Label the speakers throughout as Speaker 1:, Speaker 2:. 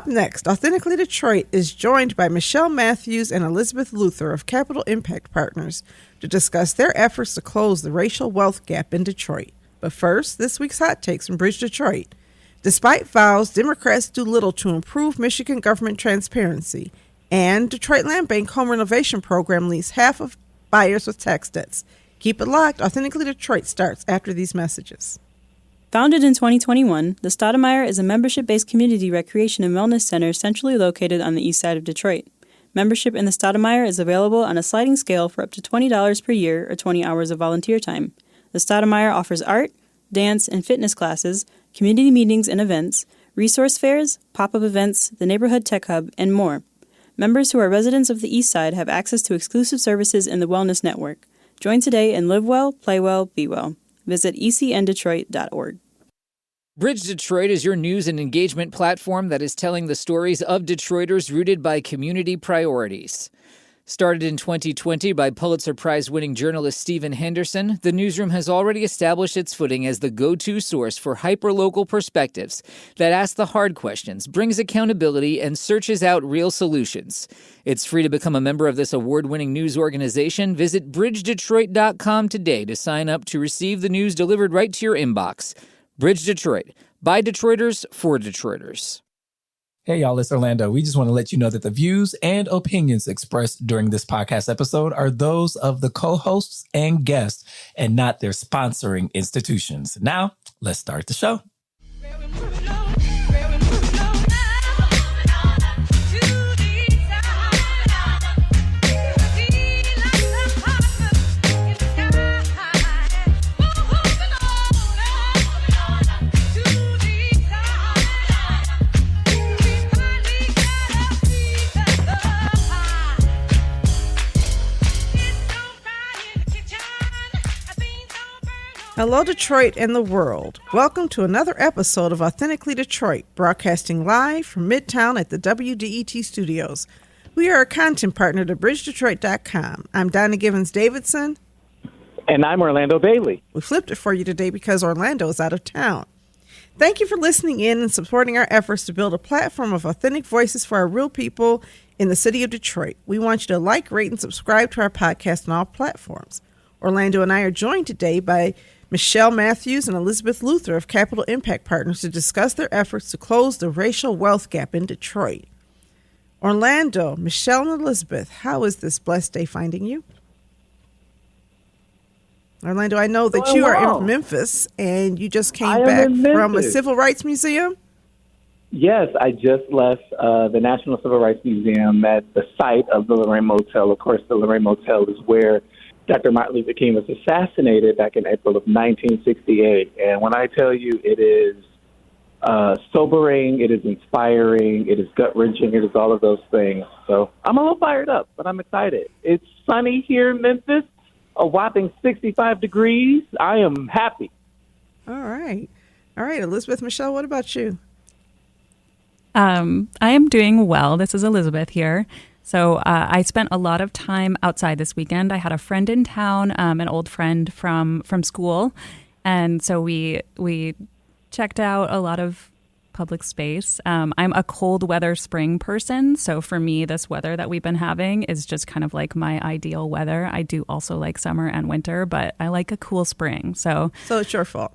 Speaker 1: Up next, Authentically Detroit is joined by Michelle Matthews and Elizabeth Luther of Capital Impact Partners to discuss their efforts to close the racial wealth gap in Detroit. But first, this week's hot takes from Bridge Detroit. Despite vows, Democrats do little to improve Michigan government transparency, and Detroit Land Bank home renovation program leaves half of buyers with tax debts. Keep it locked. Authentically Detroit starts after these messages.
Speaker 2: Founded in 2021, the Stoudemire is a membership-based community recreation and wellness center centrally located on the east side of Detroit. Membership in the Stoudemire is available on a sliding scale for up to $20 per year or 20 hours of volunteer time. The Stoudemire offers art, dance, and fitness classes, community meetings and events, resource fairs, pop-up events, the Neighborhood Tech Hub, and more. Members who are residents of the east side have access to exclusive services in the Wellness Network. Join today and live well, play well, be well. Visit ecndetroit.org.
Speaker 3: Bridge Detroit is your news and engagement platform that is telling the stories of Detroiters rooted by community priorities. Started in 2020 by Pulitzer Prize-winning journalist Stephen Henderson, the newsroom has already established its footing as the go-to source for hyper-local perspectives that ask the hard questions, brings accountability, and searches out real solutions. It's free to become a member of this award-winning news organization. Visit bridgedetroit.com today to sign up to receive the news delivered right to your inbox. Bridge Detroit, by Detroiters, for Detroiters.
Speaker 4: Hey, y'all, it's Orlando. We just want to let you know that the views and opinions expressed during this podcast episode are those of the co-hosts and guests and not their sponsoring institutions. Now, let's start the show.
Speaker 1: Hello, Detroit and the world. Welcome to another episode of Authentically Detroit, broadcasting live from Midtown at the WDET studios. We are a content partner to bridgedetroit.com. I'm Donna Givens-Davidson.
Speaker 5: And I'm Orlando Bailey.
Speaker 1: We flipped it for you today because Orlando is out of town. Thank you for listening in and supporting our efforts to build a platform of authentic voices for our real people in the city of Detroit. We want you to like, rate, and subscribe to our podcast on all platforms. Orlando and I are joined today by Michelle Matthews and Elizabeth Luther of Capital Impact Partners to discuss their efforts to close the racial wealth gap in Detroit. Orlando, Michelle, and Elizabeth, how is this blessed day finding you? Orlando, I know that you are in Memphis and you just came back from a civil rights museum.
Speaker 5: Yes, I just left the National Civil Rights Museum at the site of the Lorraine Motel. Of course, the Lorraine Motel is where Dr. Martin Luther King was assassinated back in April of 1968. And when I tell you it is sobering, it is inspiring, it is gut-wrenching, it is all of those things. So I'm a little fired up, but I'm excited. It's sunny here in Memphis, a whopping 65 degrees. I am happy.
Speaker 1: All right. Elizabeth, Michelle, what about you?
Speaker 6: I am doing well. This is Elizabeth here. So I spent a lot of time outside this weekend. I had a friend in town, an old friend from school. And so we checked out a lot of public space. I'm a cold weather spring person. So for me, this weather that we've been having is just kind of like my ideal weather. I do also like summer and winter, but I like a cool spring. So
Speaker 1: it's your fault.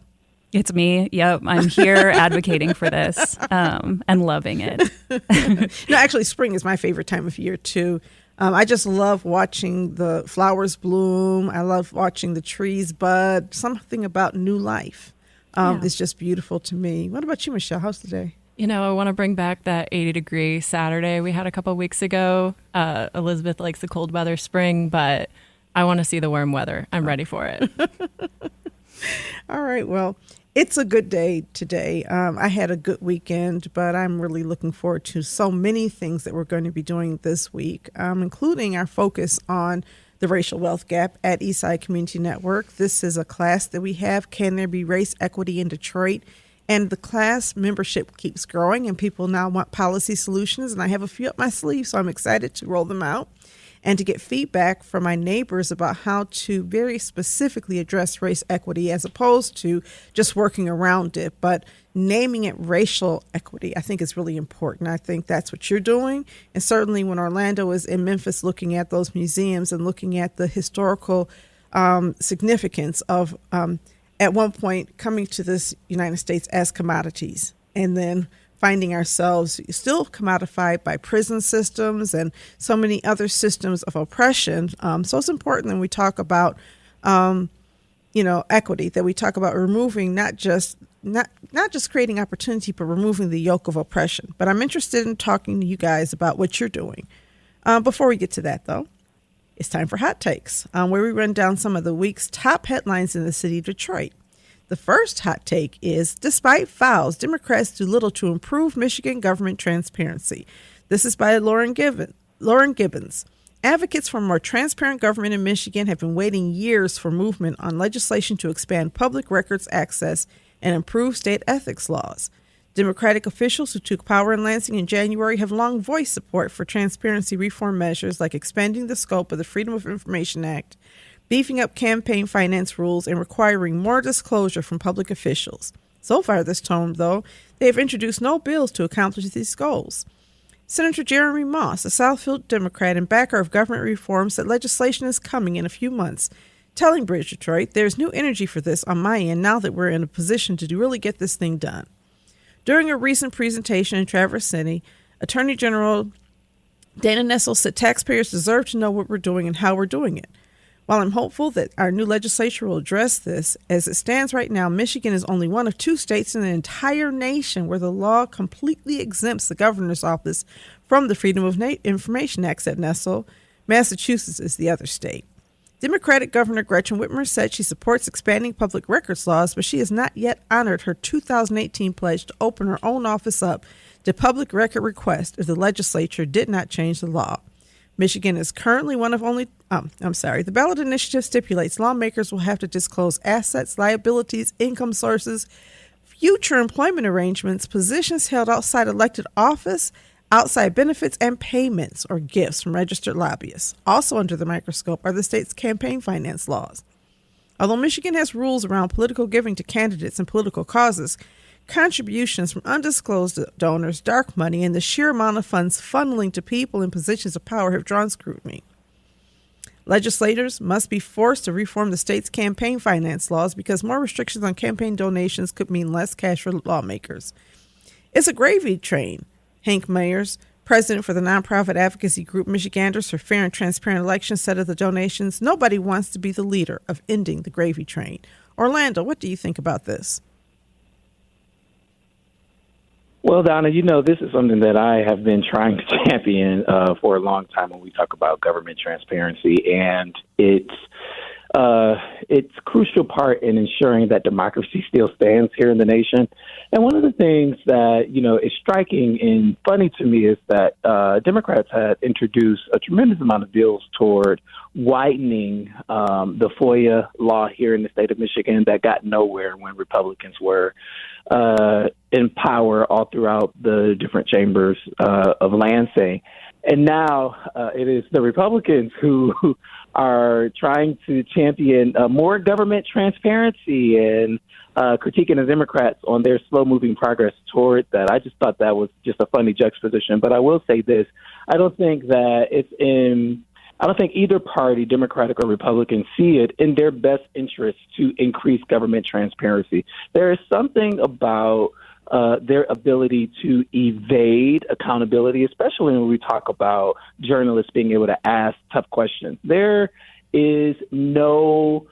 Speaker 6: It's me. Yep. I'm here advocating for this and loving it.
Speaker 1: No, actually, spring is my favorite time of year, too. I just love watching the flowers bloom. I love watching the trees bud. Something about new life is just beautiful to me. What about you, Michelle? How's the day?
Speaker 7: You know, I want to bring back that 80-degree Saturday we had a couple of weeks ago. Elizabeth likes the cold weather spring, but I want to see the warm weather. I'm ready for it.
Speaker 1: All right. Well, it's a good day today. I had a good weekend, but I'm really looking forward to so many things that we're going to be doing this week, including our focus on the racial wealth gap at Eastside Community Network. This is a class that we have, Can There Be Race Equity in Detroit? And the class membership keeps growing and people now want policy solutions. And I have a few up my sleeve, so I'm excited to roll them out. and to get feedback from my neighbors about how to very specifically address race equity as opposed to just working around it, but naming it racial equity, I think is really important. I think that's what you're doing. And certainly when Orlando is in Memphis looking at those museums and looking at the historical significance of at one point coming to this United States as commodities and then finding ourselves still commodified by prison systems and so many other systems of oppression. So it's important that we talk about, equity, that we talk about removing not just creating opportunity, but removing the yoke of oppression. But I'm interested in talking to you guys about what you're doing. Before we get to that, though, it's time for Hot Takes, where we run down some of the week's top headlines in the city of Detroit. The first hot take is, despite vows, Democrats do little to improve Michigan government transparency. This is by Lauren Gibbons. Advocates for more transparent government in Michigan have been waiting years for movement on legislation to expand public records access and improve state ethics laws. Democratic officials who took power in Lansing in January have long voiced support for transparency reform measures like expanding the scope of the Freedom of Information Act, beefing up campaign finance rules, and requiring more disclosure from public officials. So far this term, though, they have introduced no bills to accomplish these goals. Senator Jeremy Moss, a Southfield Democrat and backer of government reform, said legislation is coming in a few months, telling Bridge Detroit, "There's new energy for this on my end now that we're in a position to really get this thing done." During a recent presentation in Traverse City, Attorney General Dana Nessel said taxpayers deserve to know what we're doing and how we're doing it. While I'm hopeful that our new legislature will address this, as it stands right now, Michigan is only one of 2 states in the entire nation where the law completely exempts the governor's office from the Freedom of Information Act, said Nessel. Massachusetts is the other state. Democratic Governor Gretchen Whitmer said she supports expanding public records laws, but she has not yet honored her 2018 pledge to open her own office up to public record requests if the legislature did not change the law. Michigan is currently one of only, the ballot initiative stipulates lawmakers will have to disclose assets, liabilities, income sources, future employment arrangements, positions held outside elected office, outside benefits, and payments or gifts from registered lobbyists. Also under the microscope are the state's campaign finance laws. Although Michigan has rules around political giving to candidates and political causes, contributions from undisclosed donors, dark money, and the sheer amount of funds funneling to people in positions of power have drawn scrutiny. Legislators must be forced to reform the state's campaign finance laws because more restrictions on campaign donations could mean less cash for lawmakers. It's a gravy train. Hank Meyers, president for the nonprofit advocacy group Michiganders for Fair and Transparent Elections, said of the donations, "Nobody wants to be the leader of ending the gravy train." Orlando, what do you think about this?
Speaker 5: Well, Donna, this is something that I have been trying to champion for a long time when we talk about government transparency, and it's crucial part in ensuring that democracy still stands here in the nation. And one of the things that, is striking and funny to me is that Democrats had introduced a tremendous amount of bills toward widening the FOIA law here in the state of Michigan that got nowhere when Republicans were in power all throughout the different chambers of Lansing. And now it is the Republicans who are trying to champion more government transparency and critiquing the Democrats on their slow-moving progress toward that. I just thought that was just a funny juxtaposition. But I will say this. I don't think either party, Democratic or Republican, see it in their best interest to increase government transparency. There is something about their ability to evade accountability, especially when we talk about journalists being able to ask tough questions. There is no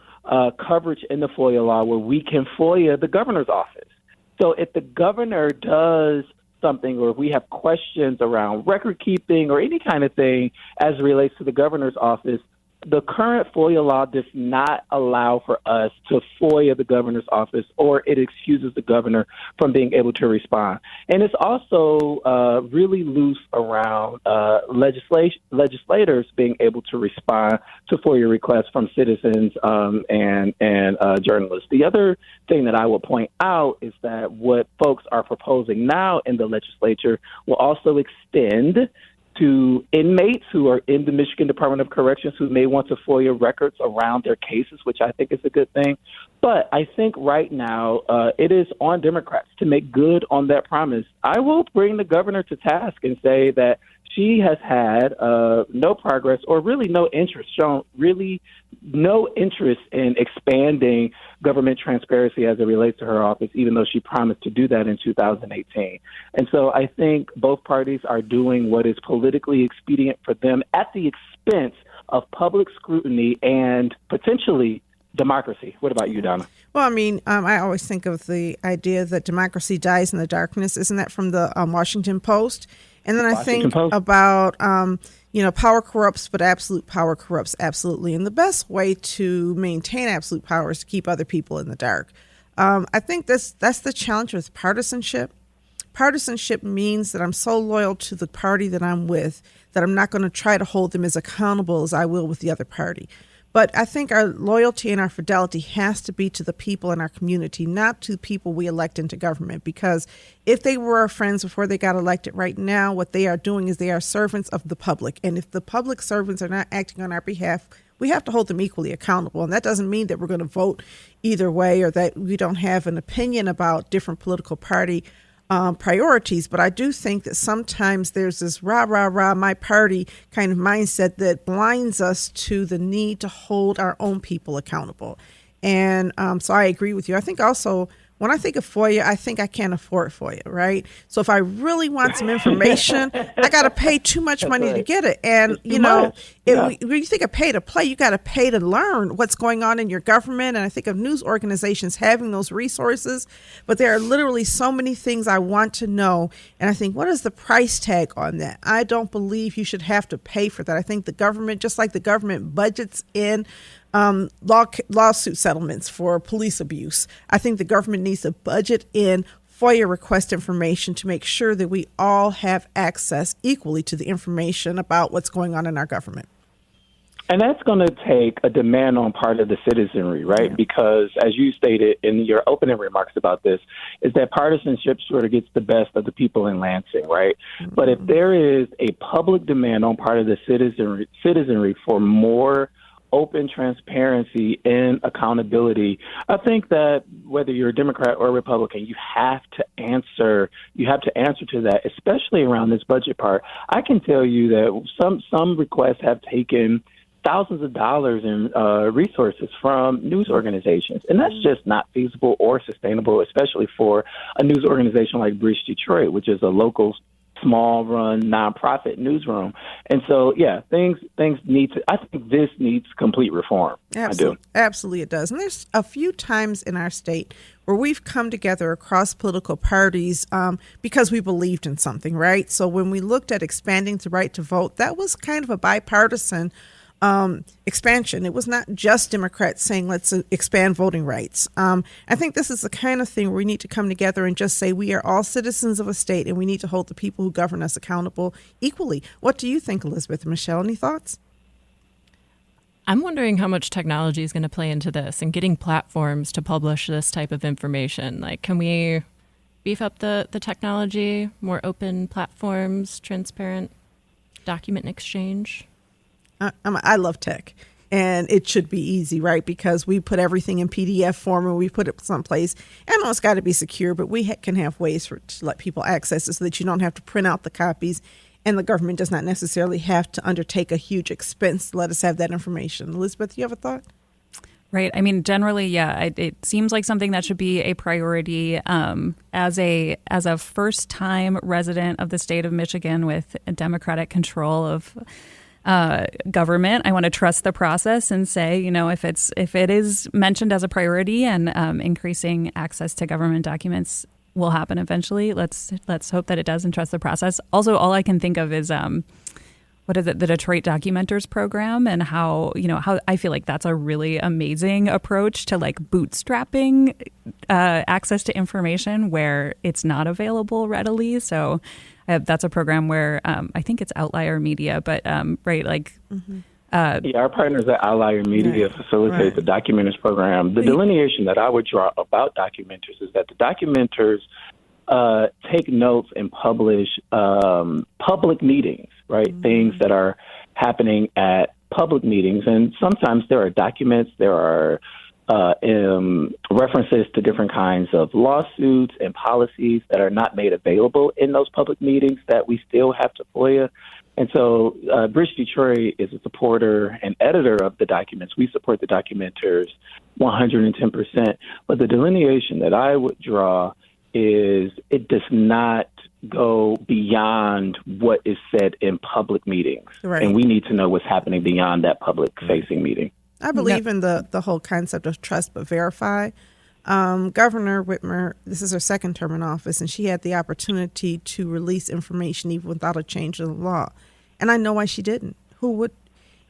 Speaker 5: coverage in the FOIA law where we can FOIA the governor's office. So if the governor does something, or if we have questions around record keeping or any kind of thing as it relates to the governor's office, the current FOIA law does not allow for us to FOIA the governor's office, or it excuses the governor from being able to respond. And it's also really loose around legislators being able to respond to FOIA requests from citizens and journalists. The other thing that I will point out is that what folks are proposing now in the legislature will also extend to inmates who are in the Michigan Department of Corrections who may want to FOIA records around their cases, which I think is a good thing. But I think right now it is on Democrats to make good on that promise. I will bring the governor to task and say that she has had no progress or really no interest, shown really no interest in expanding government transparency as it relates to her office, even though she promised to do that in 2018. And so I think both parties are doing what is politically expedient for them at the expense of public scrutiny and potentially democracy. What about you, Donna?
Speaker 1: Well, I mean, I always think of the idea that democracy dies in the darkness. Isn't that from the Washington Post? And then I think about, power corrupts, but absolute power corrupts absolutely. And the best way to maintain absolute power is to keep other people in the dark. I think that's the challenge with partisanship. Partisanship means that I'm so loyal to the party that I'm with that I'm not going to try to hold them as accountable as I will with the other party. But I think our loyalty and our fidelity has to be to the people in our community, not to people we elect into government. Because if they were our friends before they got elected, right now what they are doing is they are servants of the public. And if the public servants are not acting on our behalf, we have to hold them equally accountable. And that doesn't mean that we're going to vote either way or that we don't have an opinion about different political party priorities. But I do think that sometimes there's this rah, rah, rah, my party kind of mindset that blinds us to the need to hold our own people accountable. And so I agree with you. I think also when I think of FOIA, I think I can't afford FOIA, right? So if I really want some information, I got to pay too much money to get it. And, when you think of pay to play, you got to pay to learn what's going on in your government. And I think of news organizations having those resources. But there are literally so many things I want to know. And I think, what is the price tag on that? I don't believe you should have to pay for that. I think the government, just like the government budgets in lawsuit settlements for police abuse, I think the government needs to budget in FOIA request information to make sure that we all have access equally to the information about what's going on in our government.
Speaker 5: And that's going to take a demand on part of the citizenry, right? Yeah. Because as you stated in your opening remarks about this, is that partisanship sort of gets the best of the people in Lansing, right? Mm-hmm. But if there is a public demand on part of the citizenry for more open transparency and accountability, I think that whether you're a Democrat or a Republican, you have to answer to that, especially around this budget part. I can tell you that some requests have taken thousands of dollars in resources from news organizations, and that's just not feasible or sustainable, especially for a news organization like Bridge Detroit, which is a local small-run nonprofit newsroom. And so, things need to. I think this needs complete reform.
Speaker 1: Absolutely.
Speaker 5: I do.
Speaker 1: Absolutely, it does. And there's a few times in our state where we've come together across political parties because we believed in something, right? So when we looked at expanding the right to vote, that was kind of a bipartisan expansion. It was not just Democrats saying, let's expand voting rights. I think this is the kind of thing where we need to come together and just say we are all citizens of a state and we need to hold the people who govern us accountable equally. What do you think, Elizabeth and Michelle? Any thoughts?
Speaker 7: I'm wondering how much technology is going to play into this and getting platforms to publish this type of information. Like, can we beef up the technology, more open platforms, transparent document exchange?
Speaker 1: I love tech, and it should be easy, right? Because we put everything in PDF form and we put it someplace. I know it's got to be secure, but we can have ways to let people access it so that you don't have to print out the copies, and the government does not necessarily have to undertake a huge expense to let us have that information. Elizabeth, you have a thought?
Speaker 6: Right. I mean, generally, it seems like something that should be a priority. As a first-time resident of the state of Michigan with Democratic control of government, I want to trust the process and say, if it is mentioned as a priority and increasing access to government documents will happen eventually, let's hope that it does and trust the process. Also, all I can think of is what is it, the Detroit Documenters program, and how I feel like that's a really amazing approach to like bootstrapping access to information where it's not available readily. So that's a program where I think it's Outlier Media, but right, like. Mm-hmm.
Speaker 5: Our partners at Outlier Media facilitate the Documenters program. The delineation that I would draw about Documenters is that the Documenters take notes and publish public meetings. right? Things that are happening at public meetings. And sometimes there are documents, there are references to different kinds of lawsuits and policies that are not made available in those public meetings that we still have to FOIA. And so Bridge Detroit is a supporter and editor of the documents. We support the documenters 110%. But the delineation that I would draw is it does not go beyond what is said in public meetings.
Speaker 1: Right.
Speaker 5: And we need to know what's happening beyond that public-facing meeting.
Speaker 1: I believe in the whole concept of trust but verify. Governor Whitmer, this is her second term in office, and she had the opportunity to release information even without a change in the law. And I know why she didn't. Who would?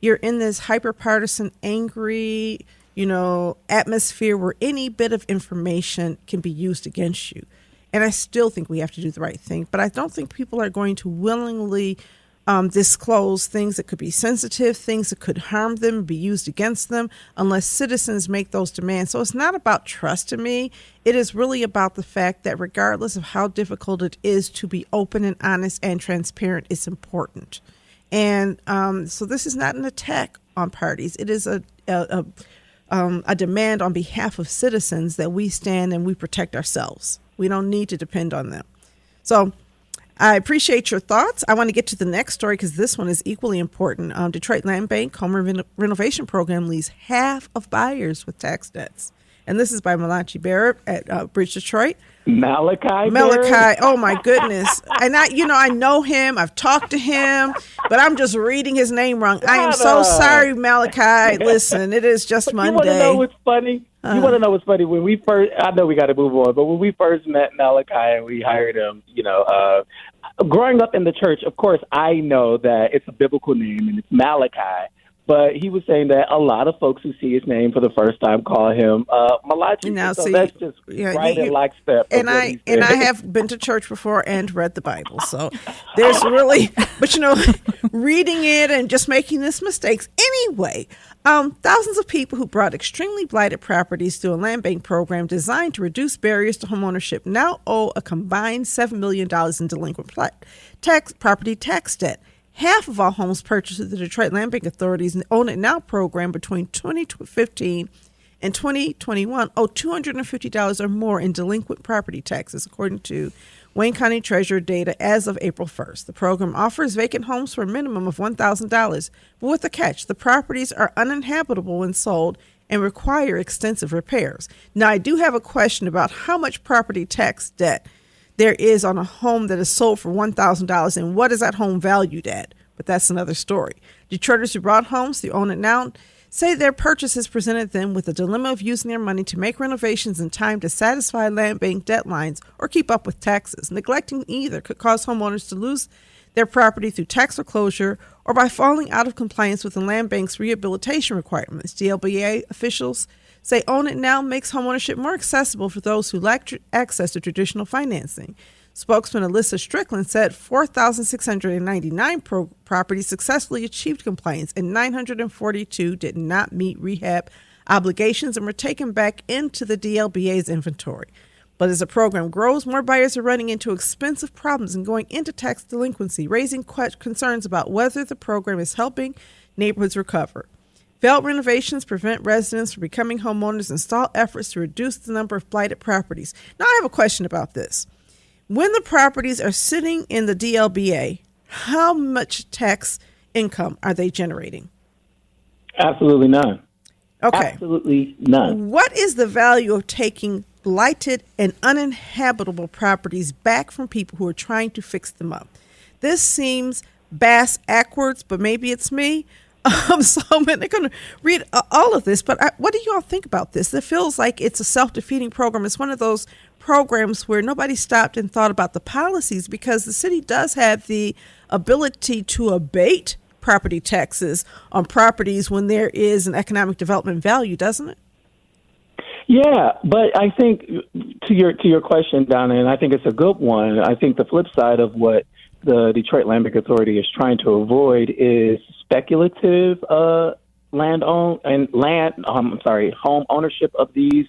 Speaker 1: You're in this hyper-partisan, angry, atmosphere where any bit of information can be used against you. And I still think we have to do the right thing. But I don't think people are going to willingly disclose things that could be sensitive, things that could harm them, be used against them, unless citizens make those demands. So it's not about trust to me. It is really about the fact that regardless of how difficult it is to be open and honest and transparent, it's important. And so this is not an attack on parties. It is a demand on behalf of citizens that we stand and we protect ourselves. We don't need to depend on them. So I appreciate your thoughts. I want to get to the next story because this one is equally important. Detroit Land Bank Home Renovation Program leaves half of buyers with tax debts. And this is by Malachi Barrett at Bridge Detroit.
Speaker 5: Malachi,
Speaker 1: oh my goodness. And I know him. I've talked to him, but I'm just reading his name wrong. I am so sorry, Malachi. Listen, it is just Monday.
Speaker 5: You want to know what's funny? You want to know what's funny? When we first, I know we got to move on, but when we first met Malachi and we hired him, growing up in the church, of course, I know that it's a biblical name and it's Malachi. But he was saying that a lot of folks who see his name for the first time call him Malachi.
Speaker 1: Now,
Speaker 5: so that's just right in lockstep.
Speaker 1: And I have been to church before and read the Bible. So there's really, but reading it and just making these mistakes. Anyway, thousands of people who brought extremely blighted properties through a land bank program designed to reduce barriers to homeownership now owe a combined $7 million in delinquent property tax debt. Half of all homes purchased through the Detroit Land Bank Authority's Own It Now program between 2015 and 2021 owe $250 or more in delinquent property taxes, according to Wayne County Treasurer data as of April 1st. The program offers vacant homes for a minimum of $1,000, but with a catch. The properties are uninhabitable when sold and require extensive repairs. Now, I do have a question about how much property tax debt there is on a home that is sold for $1,000 and what is that home valued at? But that's another story. Detroiters who bought homes through Own It Now say their purchases presented them with a dilemma of using their money to make renovations in time to satisfy land bank deadlines or keep up with taxes. Neglecting either could cause homeowners to lose their property through tax foreclosure or by falling out of compliance with the land bank's rehabilitation requirements. DLBA officials say Own It Now makes homeownership more accessible for those who lack access to traditional financing. Spokesman Alyssa Strickland said 4,699 properties successfully achieved compliance and 942 did not meet rehab obligations and were taken back into the DLBA's inventory. But as the program grows, more buyers are running into expensive problems and going into tax delinquency, raising concerns about whether the program is helping neighborhoods recover. Failed renovations prevent residents from becoming homeowners and stall efforts to reduce the number of blighted properties. Now, I have a question about this. When the properties are sitting in the DLBA, how much tax income are they generating?
Speaker 5: Absolutely none.
Speaker 1: Okay.
Speaker 5: Absolutely none.
Speaker 1: What is the value of taking blighted and uninhabitable properties back from people who are trying to fix them up? This seems bass-ackwards, but maybe it's me. So I'm going to read all of this, but what do you all think about this? It feels like it's a self-defeating program. It's one of those programs where nobody stopped and thought about the policies because the city does have the ability to abate property taxes on properties when there is an economic development value, doesn't it?
Speaker 5: Yeah, but I think to your question, Donna, and I think it's a good one. I think the flip side of what the Detroit Land Bank Authority is trying to avoid is speculative home ownership of these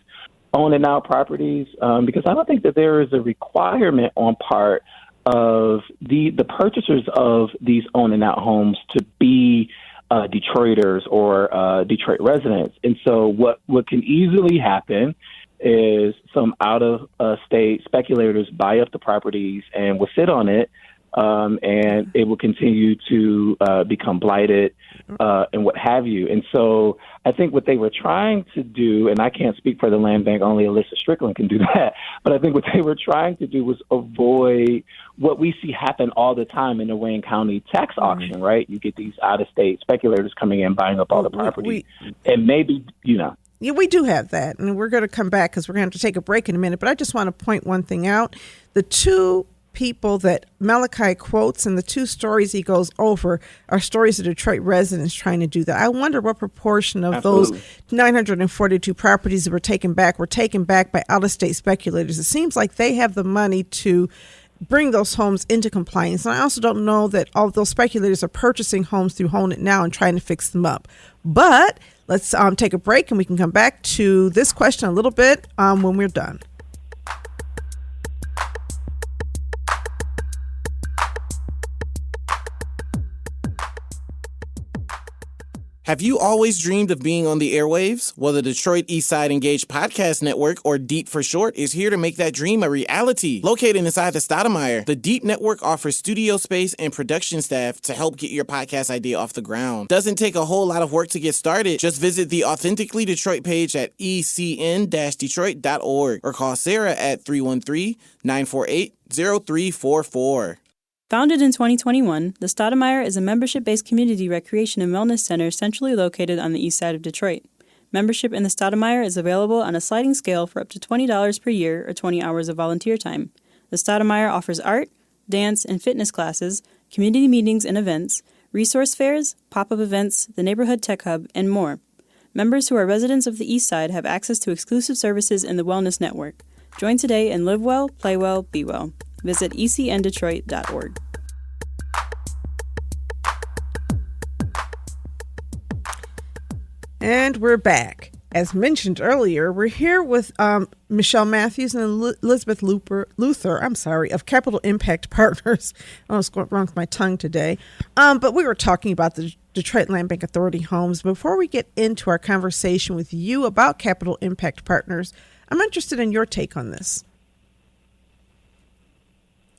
Speaker 5: Own It Now properties, because I don't think that there is a requirement on part of the purchasers of these own and out homes to be Detroiters or Detroit residents. And so what can easily happen is some out-of-state speculators buy up the properties and will sit on it, and it will continue to become blighted and what have you. And so I think what they were trying to do, and I can't speak for the land bank, only Alyssa Strickland can do that, but I think what they were trying to do was avoid what we see happen all the time in the Wayne County tax auction, right? You get these out-of-state speculators coming in, buying up all the property. And maybe,
Speaker 1: Yeah, we do have that, and we're going to come back because we're going to have to take a break in a minute. But I just want to point one thing out. The two people that Malachi quotes and the two stories he goes over are stories of Detroit residents trying to do that. I wonder what proportion of
Speaker 5: Absolutely.
Speaker 1: those 942 properties that were taken back by out-of-state speculators. It seems like they have the money to bring those homes into compliance. And I also don't know that all of those speculators are purchasing homes through Own It Now and trying to fix them up. But let's take a break, and we can come back to this question a little bit when we're done.
Speaker 8: Have you always dreamed of being on the airwaves? Well, the Detroit Eastside Engaged Podcast Network, or DEEP for short, is here to make that dream a reality. Located inside the Stoudemire, the DEEP Network offers studio space and production staff to help get your podcast idea off the ground. Doesn't take a whole lot of work to get started. Just visit the Authentically Detroit page at ecn-detroit.org or call Sarah at 313-948-0344.
Speaker 2: Founded in 2021, the Stoudemire is a membership-based community recreation and wellness center centrally located on the east side of Detroit. Membership in the Stoudemire is available on a sliding scale for up to $20 per year or 20 hours of volunteer time. The Stoudemire offers art, dance, and fitness classes, community meetings and events, resource fairs, pop-up events, the Neighborhood Tech Hub, and more. Members who are residents of the east side have access to exclusive services in the Wellness Network. Join today and live well, play well, be well. Visit ecndetroit.org.
Speaker 1: And we're back. As mentioned earlier, we're here with Michelle Matthews and Elizabeth Luther of Capital Impact Partners. I was going wrong with my tongue today. But we were talking about the Detroit Land Bank Authority homes. Before we get into our conversation with you about Capital Impact Partners, I'm interested in your take on this.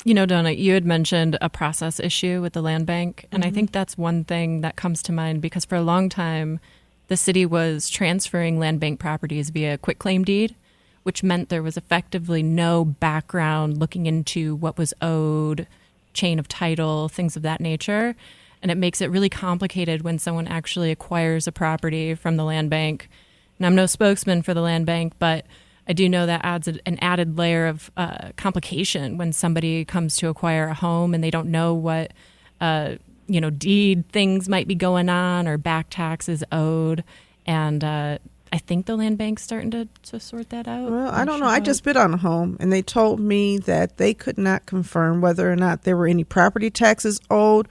Speaker 7: Donna, you had mentioned a process issue with the land bank, and I think that's one thing that comes to mind because for a long time, the city was transferring land bank properties via quitclaim deed, which meant there was effectively no background looking into what was owed, chain of title, things of that nature. And it makes it really complicated when someone actually acquires a property from the land bank. And I'm no spokesman for the land bank, but I do know that adds an added layer of complication when somebody comes to acquire a home and they don't know what, deed things might be going on or back taxes owed. And I think the land bank's starting to sort that out.
Speaker 1: Well, I don't know. I just bid on a home, and they told me that they could not confirm whether or not there were any property taxes owed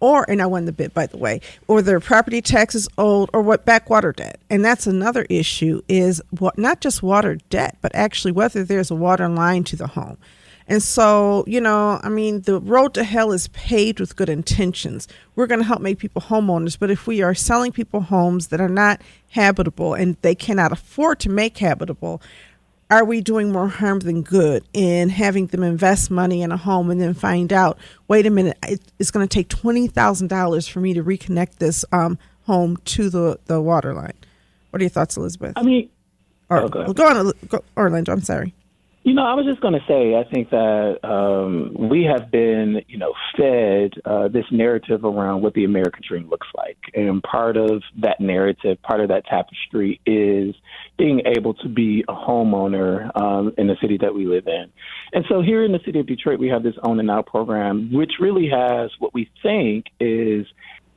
Speaker 1: and I won the bid, by the way, or their property taxes owed or what backwater debt. And that's another issue is not just water debt, but actually whether there's a water line to the home. And so, the road to hell is paved with good intentions. We're going to help make people homeowners. But if we are selling people homes that are not habitable and they cannot afford to make habitable, are we doing more harm than good in having them invest money in a home and then find out, wait a minute, it's going to take $20,000 for me to reconnect this home to the water line? What are your thoughts, Elizabeth?
Speaker 5: go
Speaker 1: on, Orlando. I'm sorry.
Speaker 5: I was just going to say, I think that we have been, fed this narrative around what the American dream looks like. And part of that narrative, part of that tapestry is being able to be a homeowner in the city that we live in. And so here in the city of Detroit, we have this Own and Out program, which really has what we think is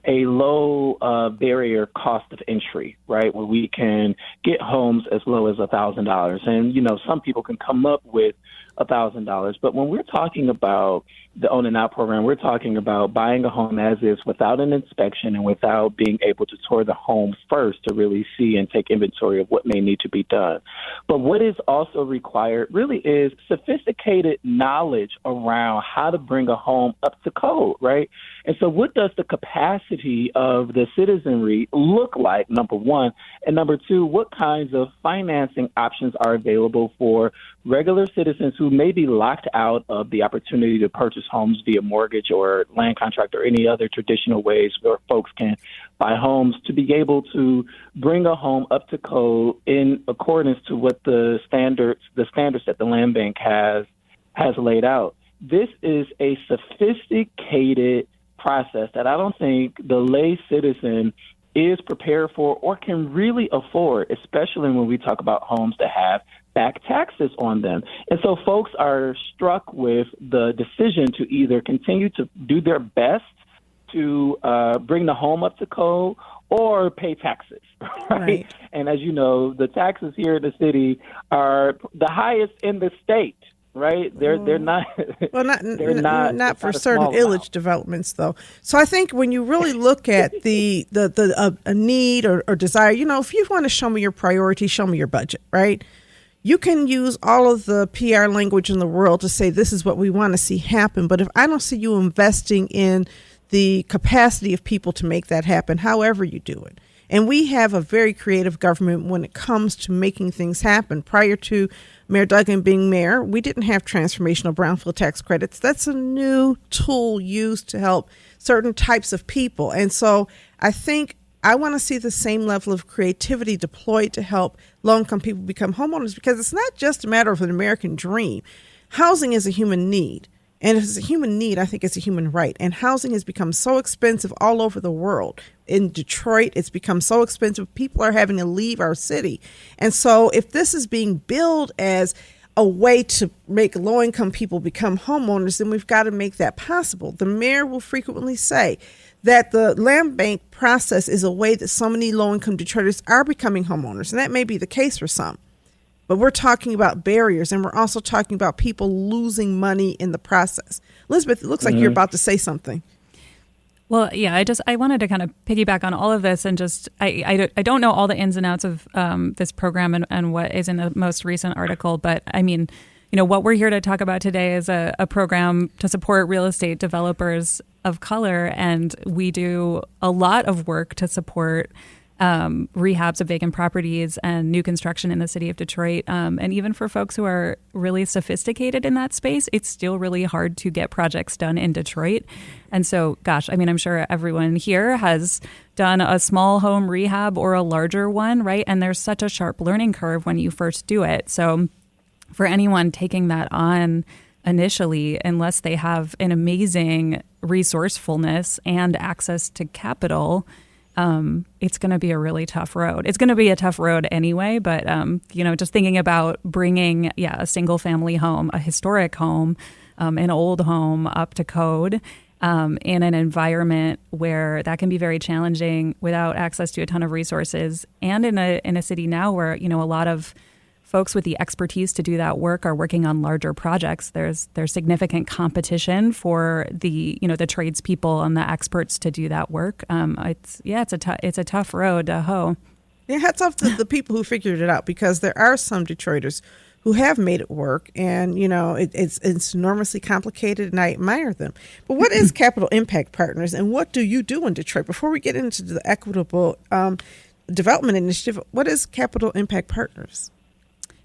Speaker 5: a low barrier cost of entry, right, where we can get homes as low as $1,000. And, some people can come up with $1,000. But when we're talking about the Own and Out program, we're talking about buying a home as is without an inspection and without being able to tour the home first to really see and take inventory of what may need to be done. But what is also required really is sophisticated knowledge around how to bring a home up to code, right? And so what does the capacity of the citizenry look like, number one? And number two, what kinds of financing options are available for regular citizens who may be locked out of the opportunity to purchase homes via mortgage or land contract or any other traditional ways where folks can buy homes, to be able to bring a home up to code in accordance to what the standards that the Land Bank has laid out. This is a sophisticated process that I don't think the lay citizen is prepared for or can really afford, especially when we talk about homes that have back taxes on them. And so folks are struck with the decision to either continue to do their best to bring the home up to code or pay taxes, right? And as you know, the taxes here in the city are the highest in the state. Right, they're not.
Speaker 1: Well, not for certain village developments, though. So I think when you really look at the a need or desire, if you want to show me your priorities, show me your budget, right? You can use all of the PR language in the world to say this is what we want to see happen. But if I don't see you investing in the capacity of people to make that happen, however you do it. And we have a very creative government when it comes to making things happen. Prior to Mayor Duggan being mayor, we didn't have transformational brownfield tax credits. That's a new tool used to help certain types of people. And so I think I want to see the same level of creativity deployed to help low-income people become homeowners, because it's not just a matter of an American dream. Housing is a human need. And if it's a human need, I think it's a human right. And housing has become so expensive all over the world. In Detroit, it's become so expensive. People are having to leave our city. And so if this is being billed as a way to make low-income people become homeowners, then we've got to make that possible. The mayor will frequently say that the land bank process is a way that so many low-income Detroiters are becoming homeowners. And that may be the case for some. But we're talking about barriers, and we're also talking about people losing money in the process. Elizabeth, it looks like you're about to say something.
Speaker 6: Well, yeah, I wanted to kind of piggyback on all of this, and just I don't know all the ins and outs of this program and what is in the most recent article, but I mean, what we're here to talk about today is a program to support real estate developers of color, and we do a lot of work to support rehabs of vacant properties and new construction in the city of Detroit. And even for folks who are really sophisticated in that space, it's still really hard to get projects done in Detroit. And so, gosh, I mean, I'm sure everyone here has done a small home rehab or a larger one, right? And there's such a sharp learning curve when you first do it. So for anyone taking that on initially, unless they have an amazing resourcefulness and access to capital, it's going to be a really tough road. It's going to be a tough road anyway, but, just thinking about bringing, a single family home, a historic home, an old home up to code in an environment where that can be very challenging without access to a ton of resources, and in a city now where, a lot of folks with the expertise to do that work are working on larger projects. There's significant competition for the tradespeople and the experts to do that work. It's a tough road to hoe.
Speaker 1: Yeah, hats off to the people who figured it out, because there are some Detroiters who have made it work, and it's enormously complicated, and I admire them. But what is Capital Impact Partners, and what do you do in Detroit? Before we get into the Equitable Development Initiative, what is Capital Impact Partners?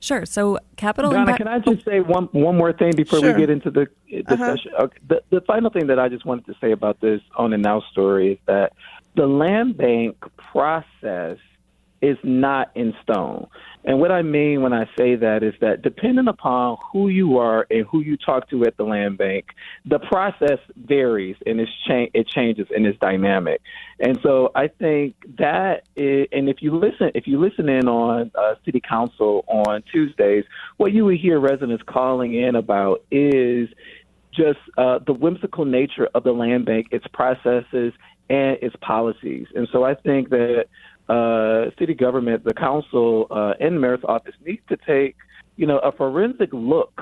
Speaker 6: Sure. So Capital
Speaker 5: Donna,
Speaker 6: Impact.
Speaker 5: can I just say one more thing before we get into the discussion? Okay. The final thing that I just wanted to say about this On and Now story is that the land bank process is not in stone. And what I mean when I say that is that depending upon who you are and who you talk to at the land bank, the process varies and it changes and it's dynamic. And so I think that and if you listen in on City Council on Tuesdays, what you would hear residents calling in about is just the whimsical nature of the land bank, its processes, and its policies. And so I think that city government, the council, and the mayor's office needs to take, a forensic look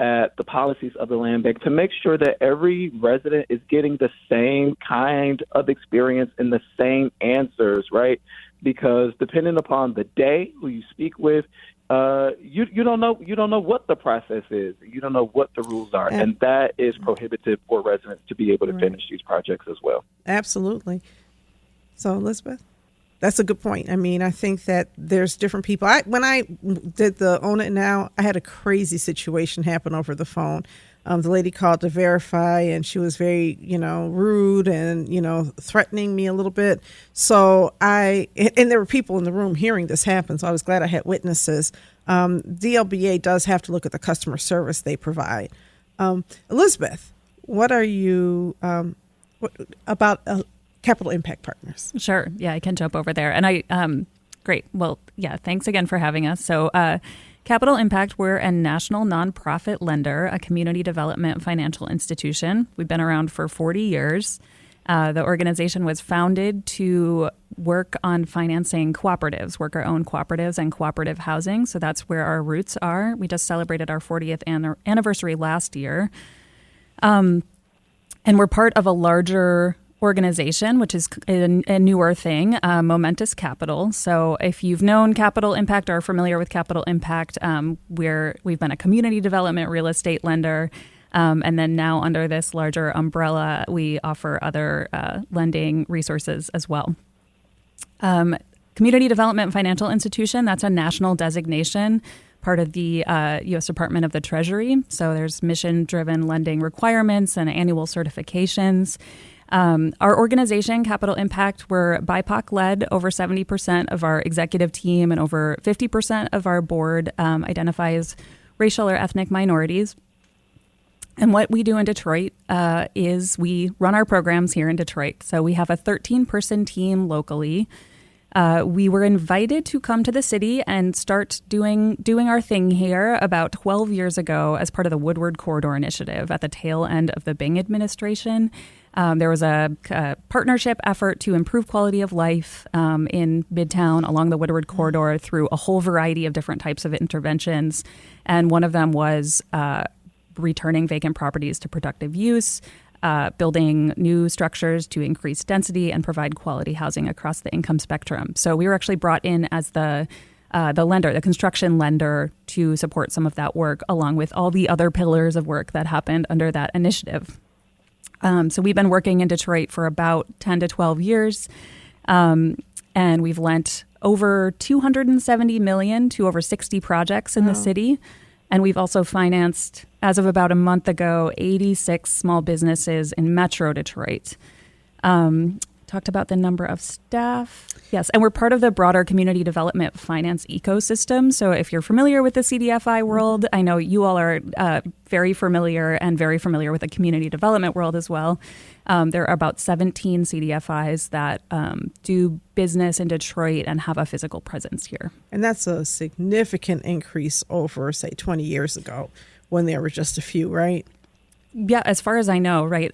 Speaker 5: at the policies of the land bank to make sure that every resident is getting the same kind of experience and the same answers, right? Because depending upon the day, who you speak with, you don't know what the process is. You don't know what the rules are, and that is prohibitive for residents to be able to finish these projects as well.
Speaker 1: Absolutely. So, Elizabeth, that's a good point. I mean, I think that there's different people. When I did the Own It Now, I had a crazy situation happen over the phone. The lady called to verify, and she was very, rude and, threatening me a little bit. So and there were people in the room hearing this happen, so I was glad I had witnesses. DLBA does have to look at the customer service they provide. Elizabeth, what are you about Capital Impact Partners?
Speaker 6: Sure. Yeah, I can jump over there. And great. Well, yeah, thanks again for having us. So, Capital Impact, we're a national nonprofit lender, a community development financial institution. We've been around for 40 years. The organization was founded to work on financing cooperatives, worker-owned cooperatives and cooperative housing. So that's where our roots are. We just celebrated our 40th anniversary last year. And we're part of a larger organization, which is a newer thing, Momentous Capital. So if you've known Capital Impact or are familiar with Capital Impact, we've been a community development real estate lender. And then now under this larger umbrella, we offer other lending resources as well. Community Development Financial Institution, that's a national designation, part of the U.S. Department of the Treasury. So there's mission-driven lending requirements and annual certifications. Our organization, Capital Impact, we're BIPOC-led. Over 70% of our executive team and over 50% of our board identifies racial or ethnic minorities. And what we do in Detroit is we run our programs here in Detroit. So we have a 13-person team locally. We were invited to come to the city and start doing our thing here about 12 years ago as part of the Woodward Corridor Initiative at the tail end of the Bing administration. There was a partnership effort to improve quality of life in Midtown along the Woodward Corridor through a whole variety of different types of interventions. And one of them was returning vacant properties to productive use, building new structures to increase density and provide quality housing across the income spectrum. So we were actually brought in as the lender, the construction lender, to support some of that work, along with all the other pillars of work that happened under that initiative. So we've been working in Detroit for about 10 to 12 years, and we've lent over $270 million to over 60 projects in the city. And we've also financed, as of about a month ago, 86 small businesses in Metro Detroit. Talked about the number of staff. Yes, and we're part of the broader community development finance ecosystem. So if you're familiar with the CDFI world, I know you all are very familiar with the community development world as well. There are about 17 CDFIs that do business in Detroit and have a physical presence here.
Speaker 1: And that's a significant increase over, say, 20 years ago when there were just a few, right?
Speaker 6: Yeah, as far as I know, right.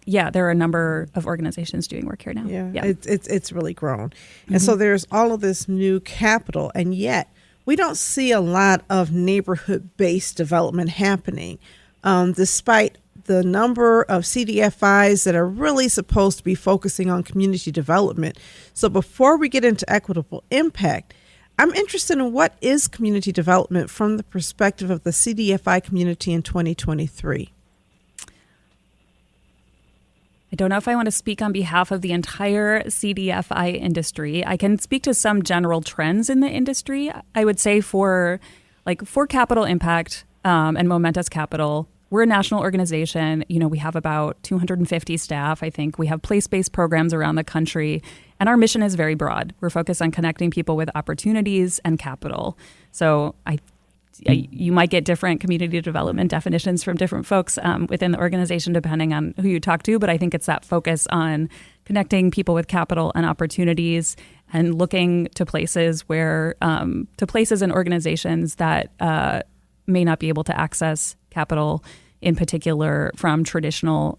Speaker 6: Yeah, there are a number of organizations doing work here now.
Speaker 1: Yeah. It's really grown. And so there's all of this new capital, and yet we don't see a lot of neighborhood-based development happening, despite the number of CDFIs that are really supposed to be focusing on community development. So before we get into equitable impact, I'm interested in what is community development from the perspective of the CDFI community in 2023.
Speaker 6: I don't know if I want to speak on behalf of the entire CDFI industry. I can speak to some general trends in the industry. I would say for Capital Impact and Momentous Capital, we're a national organization. We have about 250 staff. I think we have place-based programs around the country, and our mission is very broad. We're focused on connecting people with opportunities and capital. So you might get different community development definitions from different folks within the organization, depending on who you talk to. But I think it's that focus on connecting people with capital and opportunities, and looking to places and organizations that may not be able to access capital, in particular from traditional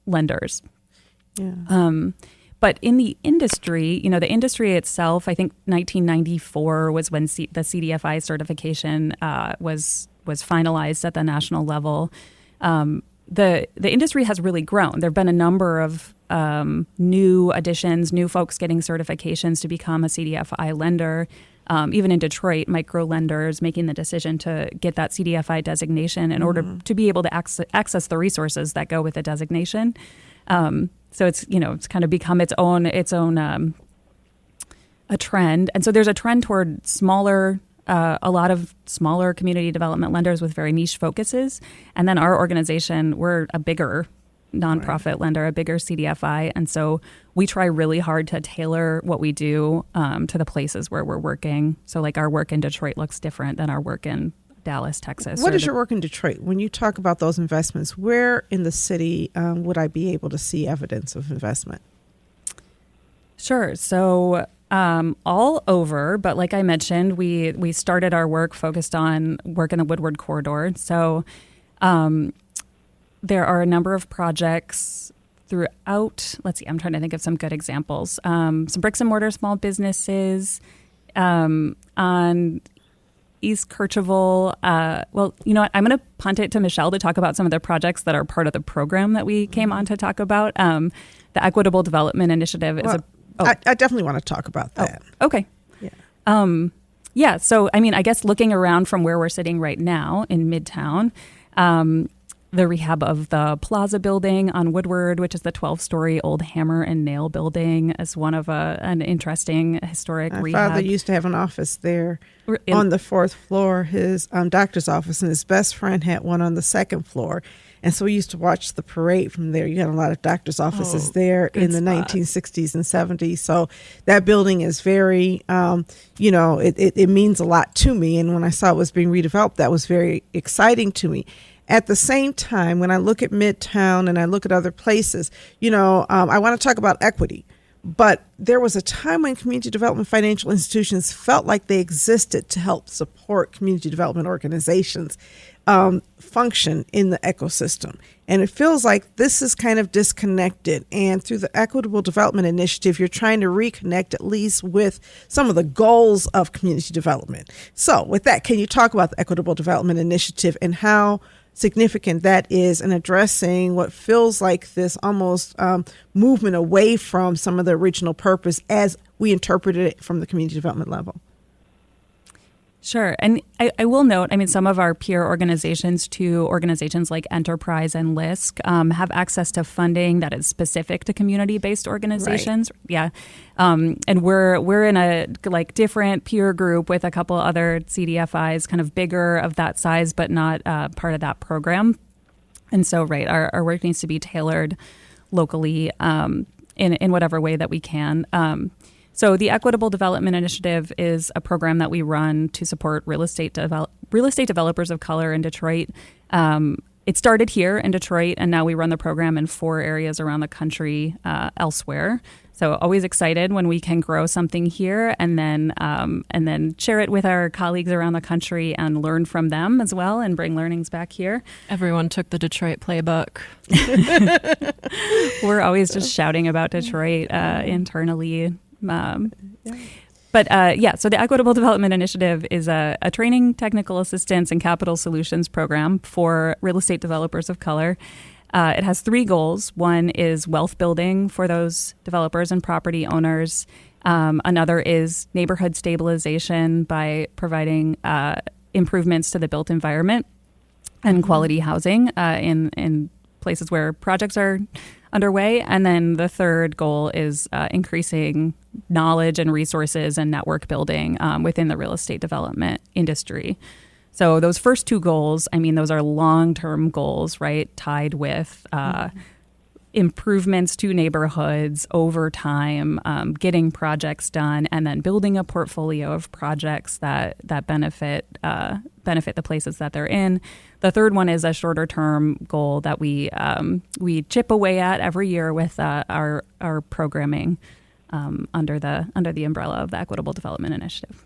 Speaker 6: lenders.
Speaker 1: Yeah.
Speaker 6: But in the industry, the industry itself, I think 1994 was when the CDFI certification was was finalized at the national level, the industry has really grown. There have been a number of new additions, new folks getting certifications to become a CDFI lender. Even in Detroit, micro lenders making the decision to get that CDFI designation in order to be able to access the resources that go with the designation. So it's kind of become its own a trend. And so there's a trend toward a lot of smaller community development lenders with very niche focuses. And then our organization, we're a bigger nonprofit lender, a bigger CDFI. And so we try really hard to tailor what we do to the places where we're working. So like our work in Detroit looks different than our work in Dallas, Texas.
Speaker 1: What is your work in Detroit? When you talk about those investments, where in the city would I be able to see evidence of investment?
Speaker 6: Sure. So all over, but like I mentioned, we started our work focused on work in the Woodward corridor. So there are a number of projects throughout. Let's see, I'm trying to think of some good examples. Some bricks and mortar small businesses on East Kercheval. Well, you know what? I'm going to punt it to Michelle to talk about some of the projects that are part of the program that we came on to talk about. The Equitable Development Initiative is
Speaker 1: I definitely want to talk about that.
Speaker 6: Oh, okay.
Speaker 1: Yeah.
Speaker 6: Yeah. So, I mean, I guess looking around from where we're sitting right now in Midtown, the rehab of the Plaza building on Woodward, which is the 12-story old hammer and nail building, is one of an interesting historic rehab.
Speaker 1: My father used to have an office there on the 4th floor, his doctor's office, and his best friend had one on the 2nd floor. And so we used to watch the parade from there. You had a lot of doctor's offices there in the 1960s and 70s. So that building is very, it means a lot to me. And when I saw it was being redeveloped, that was very exciting to me. At the same time, when I look at Midtown and I look at other places, I want to talk about equity. But there was a time when community development financial institutions felt like they existed to help support community development organizations function in the ecosystem. And it feels like this is kind of disconnected. And through the Equitable Development Initiative, you're trying to reconnect at least with some of the goals of community development. So with that, can you talk about the Equitable Development Initiative and how significant that is in addressing what feels like this almost movement away from some of the original purpose as we interpreted it from the community development level?
Speaker 6: Sure. And I will note, some of our peer organizations too, organizations like Enterprise and LISC, have access to funding that is specific to community-based organizations. Right. Yeah. And we're in a different peer group with a couple other CDFIs, kind of bigger of that size, but not part of that program. And so, our work needs to be tailored locally in whatever way that we can. So the Equitable Development Initiative is a program that we run to support real estate developers of color in Detroit. It started here in Detroit, and now we run the program in 4 areas around the country elsewhere. So always excited when we can grow something here and then share it with our colleagues around the country and learn from them as well and bring learnings back here.
Speaker 7: Everyone took the Detroit playbook.
Speaker 6: We're always just shouting about Detroit internally. So the Equitable Development Initiative is a training, technical assistance, and capital solutions program for real estate developers of color. It has 3 goals. One is wealth building for those developers and property owners. Another is neighborhood stabilization by providing improvements to the built environment and quality housing in places where projects are underway. And then the third goal is increasing knowledge and resources and network building within the real estate development industry. So those first 2 goals, those are long-term goals, right? Tied with improvements to neighborhoods over time, getting projects done, and then building a portfolio of projects that benefit the places that they're in. The third one is a shorter term goal that we chip away at every year with our programming under the umbrella of the Equitable Development Initiative.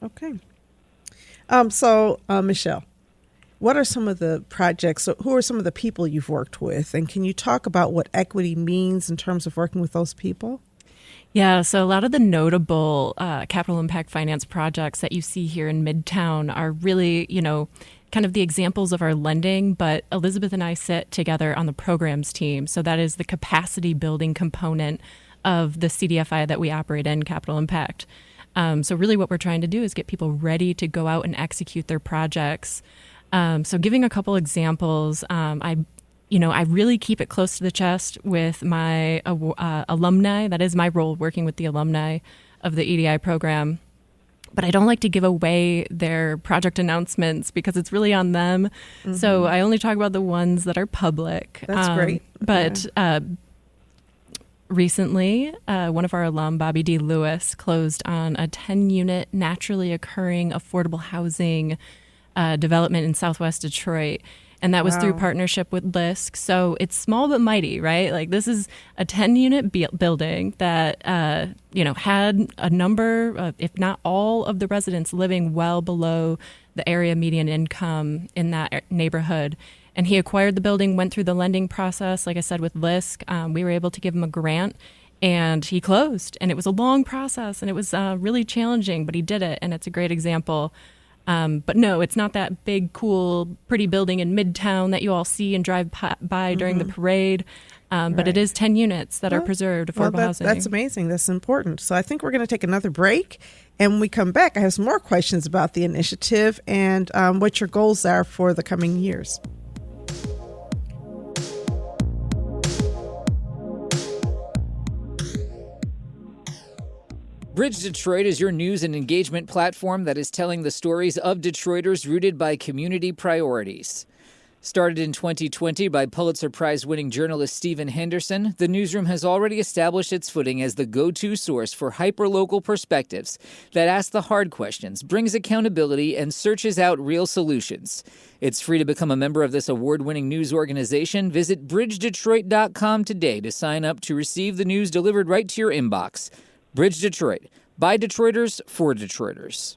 Speaker 1: Okay. Michelle, what are some of the projects? So who are some of the people you've worked with? And can you talk about what equity means in terms of working with those people?
Speaker 7: Yeah, so a lot of the notable capital impact finance projects that you see here in Midtown are really, kind of the examples of our lending, but Elizabeth and I sit together on the programs team. So that is the capacity building component of the CDFI that we operate in, Capital Impact. So really what we're trying to do is get people ready to go out and execute their projects. So giving a couple examples, I really keep it close to the chest with my alumni. That is my role, working with the alumni of the EDI program. But I don't like to give away their project announcements because it's really on them. Mm-hmm. So I only talk about the ones that are public.
Speaker 1: That's great.
Speaker 7: But recently, one of our alum, Bobby D. Lewis, closed on a 10-unit naturally occurring affordable housing development in Southwest Detroit. And that was through partnership with LISC. So it's small but mighty, right? Like this is a 10-unit building that, had a number of, if not all of the residents living well below the area median income in that neighborhood. And he acquired the building, went through the lending process, like I said, with LISC. We were able to give him a grant and he closed. And it was a long process and it was really challenging, but he did it. And it's a great example. But no, it's not that big, cool, pretty building in Midtown that you all see and drive by during the parade. But it is 10 units that are preserved, affordable housing.
Speaker 1: That's amazing. That's important. So I think we're going to take another break. And when we come back, I have some more questions about the initiative and what your goals are for the coming years.
Speaker 3: Bridge Detroit is your news and engagement platform that is telling the stories of Detroiters rooted by community priorities. Started in 2020 by Pulitzer Prize-winning journalist Stephen Henderson, the newsroom has already established its footing as the go-to source for hyper-local perspectives that ask the hard questions, brings accountability, and searches out real solutions. It's free to become a member of this award-winning news organization. Visit bridgedetroit.com today to sign up to receive the news delivered right to your inbox. Bridge Detroit, by Detroiters, for Detroiters.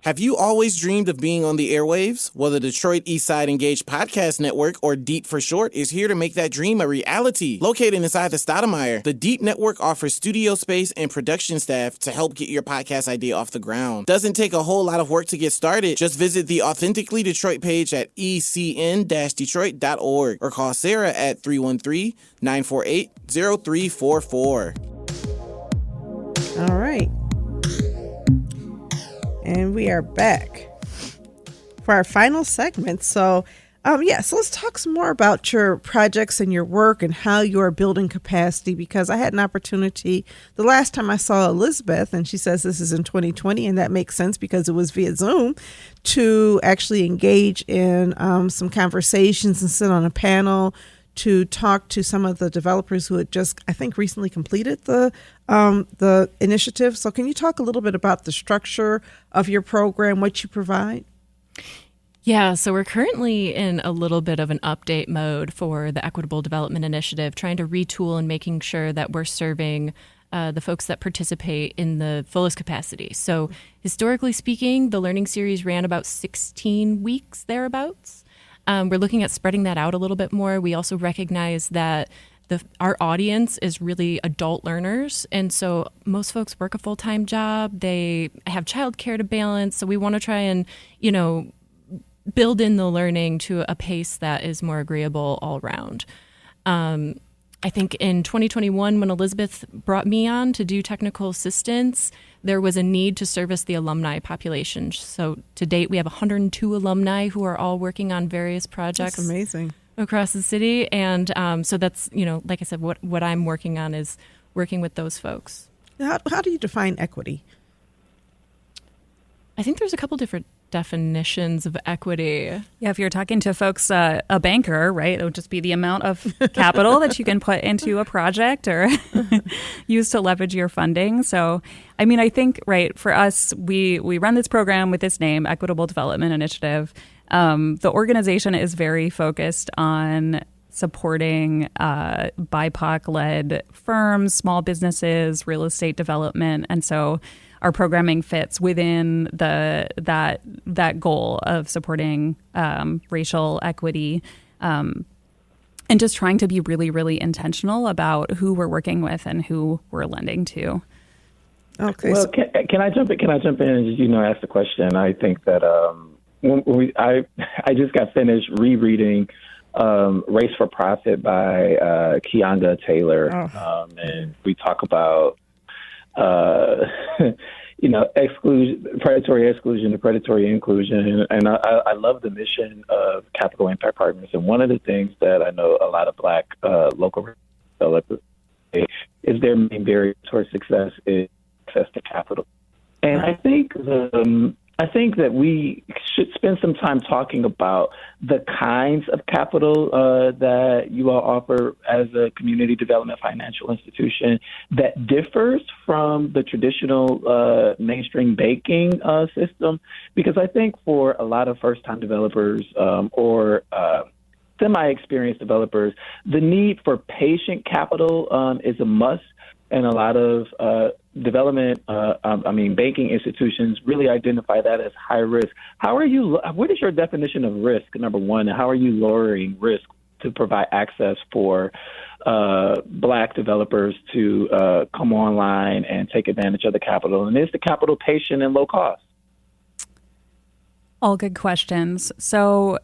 Speaker 8: Have you always dreamed of being on the airwaves? Well, the Detroit Eastside Engaged Podcast Network, or DEEP for short, is here to make that dream a reality. Located inside the Stoudemire, the DEEP Network offers studio space and production staff to help get your podcast idea off the ground. Doesn't take a whole lot of work to get started. Just visit the Authentically Detroit page at ecn-detroit.org or call Sarah at 313-948-0344.
Speaker 1: All right. And we are back for our final segment. So let's talk some more about your projects and your work and how you are building capacity, because I had an opportunity the last time I saw Elizabeth, and she says this is in 2020, and that makes sense because it was via Zoom, to actually engage in some conversations and sit on a panel to talk to some of the developers who had just, I think, recently completed the initiative. So can you talk a little bit about the structure of your program, what you provide?
Speaker 7: Yeah, so we're currently in a little bit of an update mode for the Equitable Development Initiative, trying to retool and making sure that we're serving the folks that participate in the fullest capacity. So historically speaking, the learning series ran about 16 weeks thereabouts. We're looking at spreading that out a little bit more. We also recognize that our audience is really adult learners. And so most folks work a full-time job. They have childcare to balance. So we want to try and, build in the learning to a pace that is more agreeable all around. I think in 2021, when Elizabeth brought me on to do technical assistance, there was a need to service the alumni population. So to date, we have 102 alumni who are all working on various projects.
Speaker 1: That's amazing.
Speaker 7: Across the city. And so that's, like I said, what I'm working on is working with those folks.
Speaker 1: How do you define equity?
Speaker 7: I think there's a couple different definitions of equity.
Speaker 6: Yeah, if you're talking to folks, a banker, right, it would just be the amount of capital that you can put into a project or use to leverage your funding. So, I think, right, for us, we run this program with this name, Equitable Development Initiative. The organization is very focused on supporting BIPOC-led firms, small businesses, real estate development, and so our programming fits within that goal of supporting racial equity and just trying to be really, really intentional about who we're working with and who we're lending to.
Speaker 5: Okay. Well, can I jump in? Can I jump in and just ask the question? I think that I just got finished rereading Race for Profit by Keonda Taylor, and we talk about predatory exclusion to predatory inclusion, and I love the mission of Capital Impact Partners. And one of the things that I know a lot of Black local developers say is their main barrier towards success is access to capital. And I think that we should spend some time talking about the kinds of capital that you all offer as a community development financial institution that differs from the traditional mainstream banking system. Because I think for a lot of first-time developers or semi-experienced developers, the need for patient capital is a must. And a lot of banking institutions really identify that as high risk. What is your definition of risk, number one, and how are you lowering risk to provide access for Black developers to come online and take advantage of the capital? And is the capital patient and low cost?
Speaker 6: All good questions. So,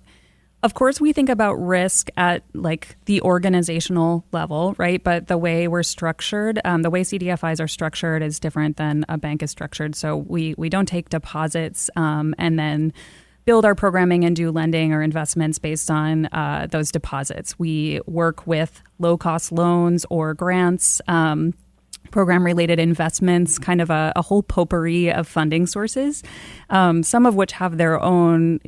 Speaker 6: of course, we think about risk at like the organizational level, right? But the way we're structured, the way CDFIs are structured is different than a bank is structured. So we don't take deposits and then build our programming and do lending or investments based on those deposits. We work with low-cost loans or grants, program-related investments, kind of a whole potpourri of funding sources, some of which have their own,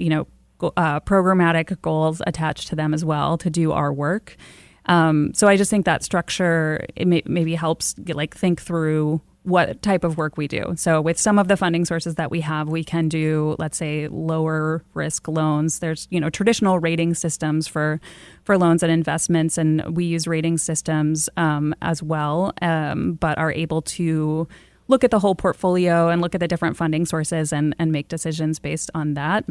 Speaker 6: programmatic goals attached to them as well to do our work. So I just think that structure maybe helps think through what type of work we do. So with some of the funding sources that we have, we can do, let's say, lower risk loans. There's, traditional rating systems for loans and investments, and we use rating systems as well, but are able to look at the whole portfolio and look at the different funding sources and make decisions based on that.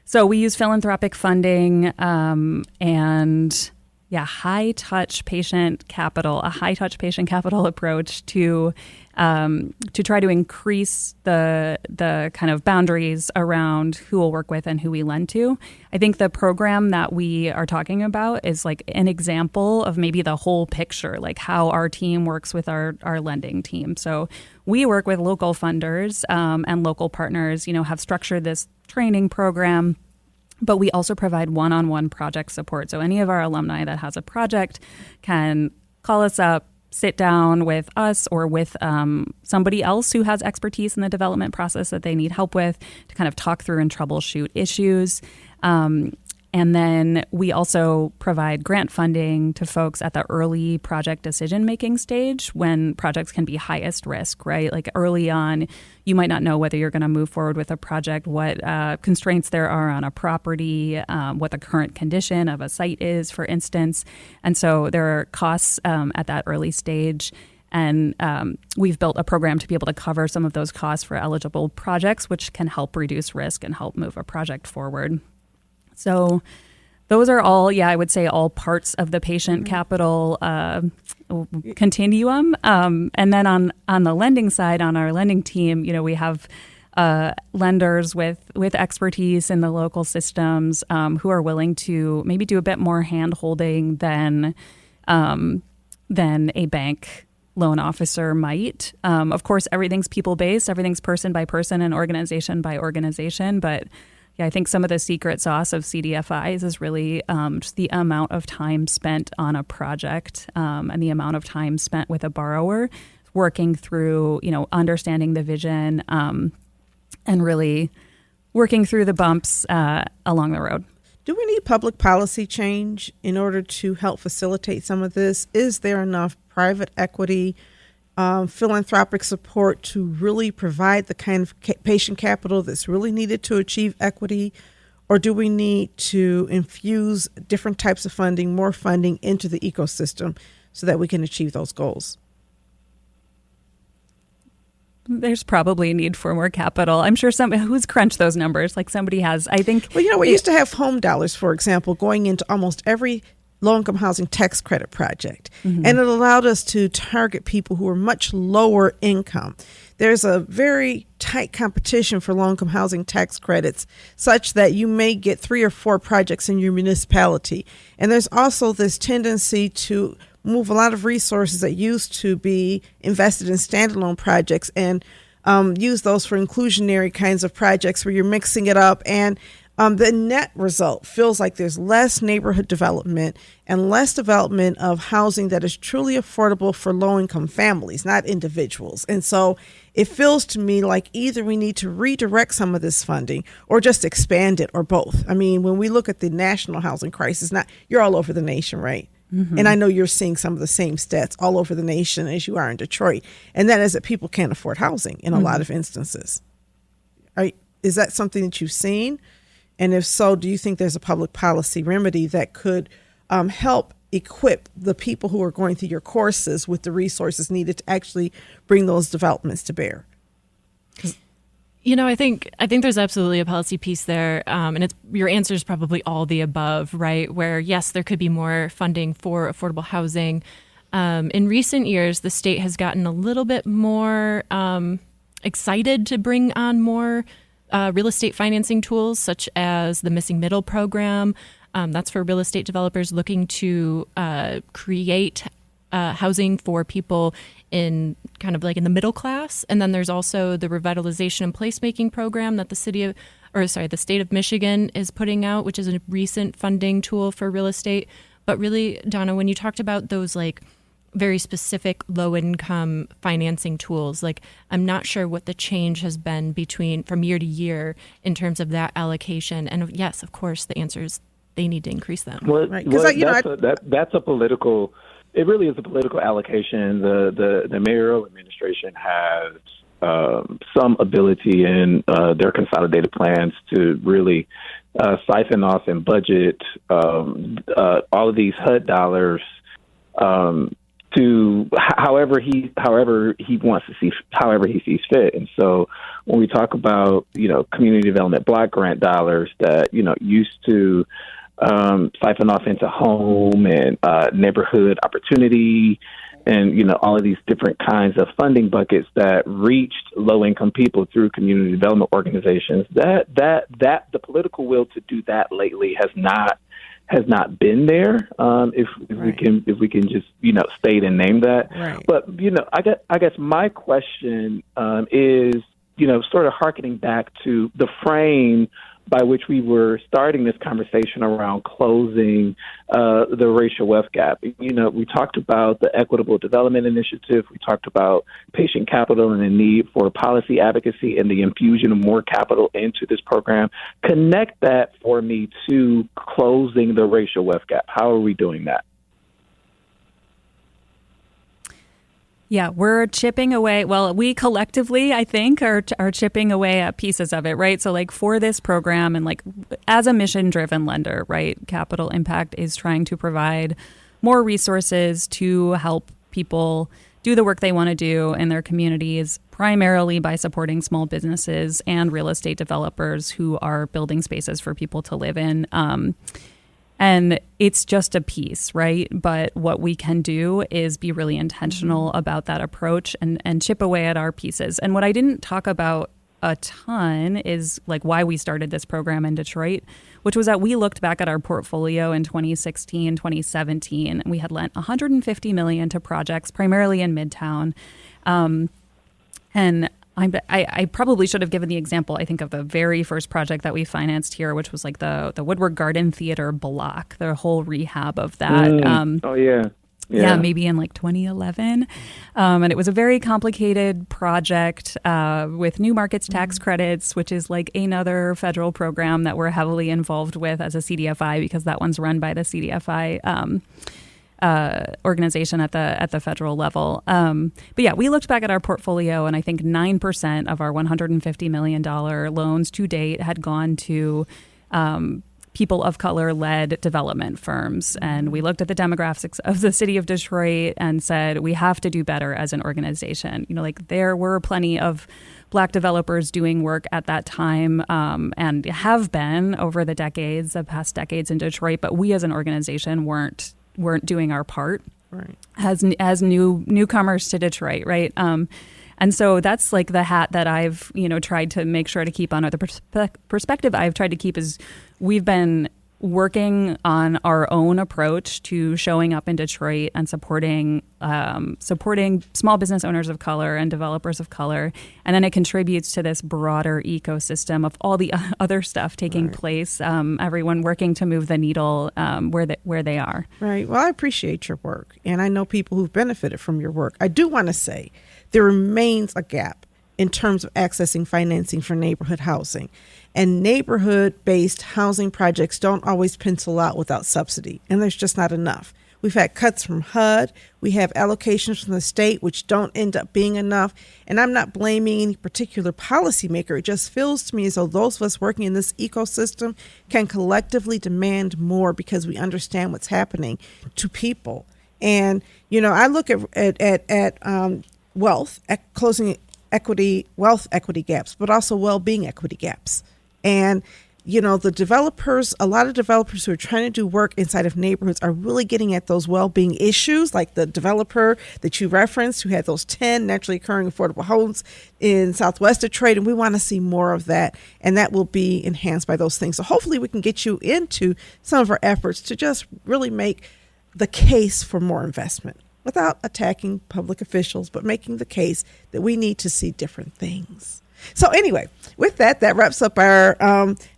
Speaker 6: So we use philanthropic funding and high touch patient capital approach to try to increase the kind of boundaries around who we'll work with and who we lend to. I think the program that we are talking about is like an example of maybe the whole picture, like how our team works with our lending team. So we work with local funders and local partners, have structured this training program, but we also provide one-on-one project support. So any of our alumni that has a project can call us up, sit down with us or with somebody else who has expertise in the development process that they need help with to kind of talk through and troubleshoot issues. And then we also provide grant funding to folks at the early project decision-making stage when projects can be highest risk, right? Like early on, you might not know whether you're going to move forward with a project, what constraints there are on a property, what the current condition of a site is, for instance. And so there are costs at that early stage. And we've built a program to be able to cover some of those costs for eligible projects, which can help reduce risk and help move a project forward. So those are all, I would say all parts of the patient capital continuum. And then on the lending side, on our lending team, we have lenders with expertise in the local systems who are willing to maybe do a bit more hand-holding than a bank loan officer might. Of course, everything's people-based, everything's person by person and organization by organization, but I think some of the secret sauce of CDFIs is really just the amount of time spent on a project and the amount of time spent with a borrower working through, understanding the vision and really working through the bumps along the road.
Speaker 1: Do we need public policy change in order to help facilitate some of this? Is there enough private equity, philanthropic support to really provide the kind of patient capital that's really needed to achieve equity? Or do we need to infuse different types of funding, more funding into the ecosystem so that we can achieve those goals?
Speaker 6: There's probably a need for more capital. I'm sure who's crunched those numbers, like somebody has. I think.
Speaker 1: Well, we used to have home dollars, for example, going into almost every low-income housing tax credit project. Mm-hmm. And it allowed us to target people who were much lower income. there's a very tight competition for low-income housing tax credits, such that you may get 3 or 4 projects in your municipality. And there's also this tendency to move a lot of resources that used to be invested in standalone projects and use those for inclusionary kinds of projects where you're mixing it up. And the net result feels like there's less neighborhood development and less development of housing that is truly affordable for low-income families, not individuals. And so it feels to me like either we need to redirect some of this funding or just expand it, or both. I mean, when we look at the national housing crisis, you're all over the nation, right? Mm-hmm. And I know you're seeing some of the same stats all over the nation as you are in Detroit. And that is that people can't afford housing in a lot of instances. Is that something that you've seen? And if so, do you think there's a public policy remedy that could help equip the people who are going through your courses with the resources needed to actually bring those developments to bear?
Speaker 7: I think there's absolutely a policy piece there, and your answer is probably all the above, right? Where yes, there could be more funding for affordable housing. In recent years, the state has gotten a little bit more excited to bring on more real estate financing tools, such as the Missing Middle program. That's for real estate developers looking to create housing for people in kind of like in the middle class. And then there's also the revitalization and placemaking program that the state of Michigan is putting out, which is a recent funding tool for real estate. But really, Donna, when you talked about those like very specific low-income financing tools, like I'm not sure what the change has been from year to year in terms of that allocation. And yes, of course, the answer is they need to increase them.
Speaker 5: That's a political. It really is a political allocation. The mayoral administration has some ability in their consolidated plans to really siphon off and budget all of these HUD dollars to however he sees fit. And so when we talk about community development block grant dollars that used to siphon off into home and neighborhood opportunity and all of these different kinds of funding buckets that reached low income people through community development organizations, that the political will to do that lately has not been there. If we can just state and name that. Right. But I guess my question is sort of hearkening back to the frame by which we were starting this conversation around closing the racial wealth gap. We talked about the Equitable Development Initiative. We talked about patient capital and the need for policy advocacy and the infusion of more capital into this program. Connect that for me to closing the racial wealth gap. How are we doing that?
Speaker 6: Yeah, we're chipping away. Well, we collectively, I think, are chipping away at pieces of it, right? So like for this program and like as a mission-driven lender, right, Capital Impact is trying to provide more resources to help people do the work they want to do in their communities, primarily by supporting small businesses and real estate developers who are building spaces for people to live in. And it's just a piece, right? But what we can do is be really intentional about that approach and chip away at our pieces. And what I didn't talk about a ton is like why we started this program in Detroit, which was that we looked back at our portfolio in 2016, 2017. And we had lent $150 million to projects, primarily in Midtown. And I probably should have given the example, I think, of the very first project that we financed here, which was like the Woodward Garden Theater block, the whole rehab of that. Yeah, maybe in like 2011. And it was a very complicated project with new markets tax credits, which is like another federal program that we're heavily involved with as a CDFI, because that one's run by the CDFI organization at the federal level. But yeah, we looked back at our portfolio, and I think 9% of our $150 million loans to date had gone to people of color-led development firms. And we looked at the demographics of the city of Detroit and said, we have to do better as an organization. Like there were plenty of Black developers doing work at that time and have been over the past decades in Detroit, but we as an organization weren't doing our part, right, as newcomers to Detroit, right? And so that's like the hat that I've, tried to make sure to keep on, or the perspective I've tried to keep is we've been working on our own approach to showing up in Detroit and supporting small business owners of color and developers of color. And then it contributes to this broader ecosystem of all the other stuff taking place, everyone working to move the needle where they are.
Speaker 1: Right. Well, I appreciate your work, and I know people who've benefited from your work. I do want to say there remains a gap in terms of accessing financing for neighborhood housing. And neighborhood-based housing projects don't always pencil out without subsidy, and there's just not enough. We've had cuts from HUD. We have allocations from the state, which don't end up being enough. And I'm not blaming any particular policymaker. It just feels to me as though those of us working in this ecosystem can collectively demand more because we understand what's happening to people. And, I look at wealth, closing wealth equity gaps, but also well-being equity gaps. And, the developers, a lot of developers who are trying to do work inside of neighborhoods are really getting at those well-being issues, like the developer that you referenced who had those 10 naturally occurring affordable homes in Southwest Detroit. And we want to see more of that. And that will be enhanced by those things. So hopefully we can get you into some of our efforts to just really make the case for more investment without attacking public officials, but making the case that we need to see different things. So anyway, with that wraps up our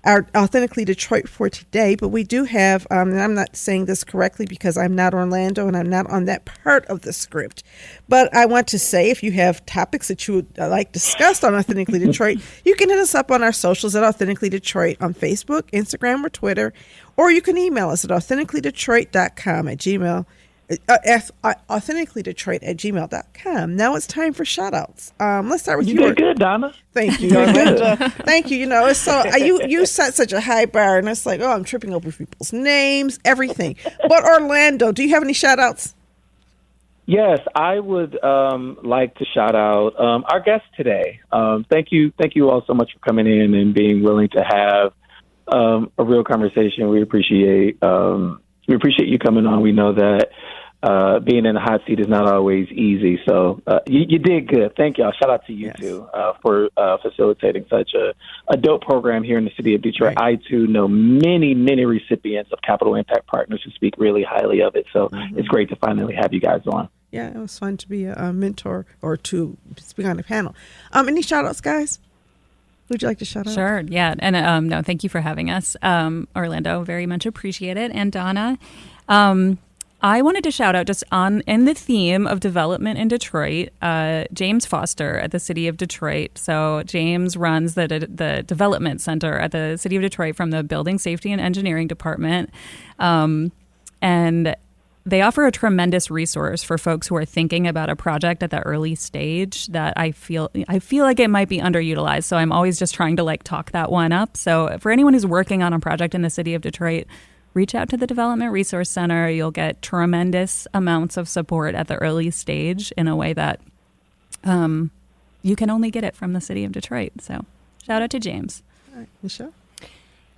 Speaker 1: Authentically Detroit for today. But we do have, and I'm not saying this correctly because I'm not Orlando and I'm not on that part of the script. But I want to say if you have topics that you would like discussed on Authentically Detroit, you can hit us up on our socials at Authentically Detroit on Facebook, Instagram, or Twitter. Or you can email us at authenticallydetroit.com at gmail. authenticallydetroit@gmail.com. Now it's time for shout outs. Let's start with you.
Speaker 5: You did good, Donna.
Speaker 1: Thank you. Thank you. It's so you set such a high bar, and it's like, I'm tripping over people's names, everything. But Orlando, do you have any shout outs?
Speaker 5: Yes, I would like to shout out our guest today. Thank you all so much for coming in and being willing to have a real conversation. We appreciate you coming on. We know that being in the hot seat is not always easy. So you did good. Thank y'all. Shout out to you too for facilitating such a dope program here in the city of Detroit. Right. I too know many recipients of Capital Impact Partners who speak really highly of it. So it's great to finally have you guys on.
Speaker 1: Yeah, it was fun to be a mentor or to speak on the panel. Any shout outs, guys? Would you like to shout out?
Speaker 6: Sure, yeah. And no, thank you for having us. Orlando, very much appreciate it. And Donna, I wanted to shout out just in the theme of development in Detroit, James Foster at the City of Detroit. So James runs the Development Center at the City of Detroit from the Building Safety and Engineering Department. And they offer a tremendous resource for folks who are thinking about a project at the early stage that I feel like it might be underutilized. So I'm always just trying to talk that one up. So for anyone who's working on a project in the City of Detroit, reach out to the Development Resource Center. You'll get tremendous amounts of support at the early stage in a way that you can only get it from the City of Detroit. So shout out to James.
Speaker 1: All right, Michelle?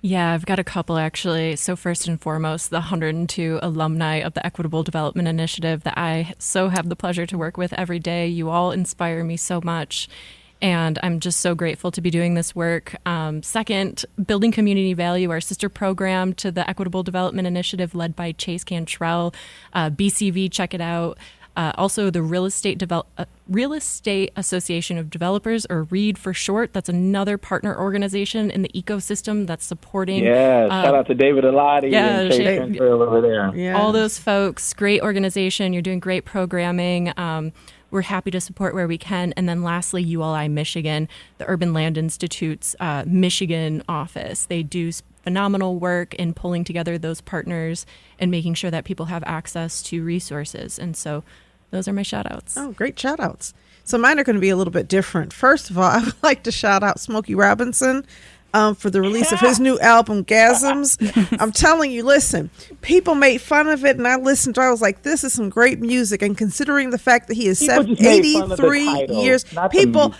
Speaker 7: Yeah, I've got a couple actually. So first and foremost, the 102 alumni of the Equitable Development Initiative that I so have the pleasure to work with every day. You all inspire me so much. And I'm just so grateful to be doing this work. Second, Building Community Value, our sister program to the Equitable Development Initiative led by Chase Cantrell. BCV, check it out. Also, the Real Estate Association of Developers, or READ for short. That's another partner organization in the ecosystem that's supporting.
Speaker 5: Yeah, shout out to David Eladi and Chase Cantrell over there.
Speaker 7: Yeah. All those folks, great organization. You're doing great programming. We're happy to support where we can. And then lastly, ULI Michigan, the Urban Land Institute's Michigan office. They do phenomenal work in pulling together those partners and making sure that people have access to resources. And so those are my shout outs.
Speaker 1: Oh, great shout outs. So mine are going to be a little bit different. First of all, I would like to shout out Smokey Robinson for the release of his new album, Gasms. I'm telling you, listen, people made fun of it, and I listened to it. I was like, this is some great music. And considering the fact that he is 83 years, people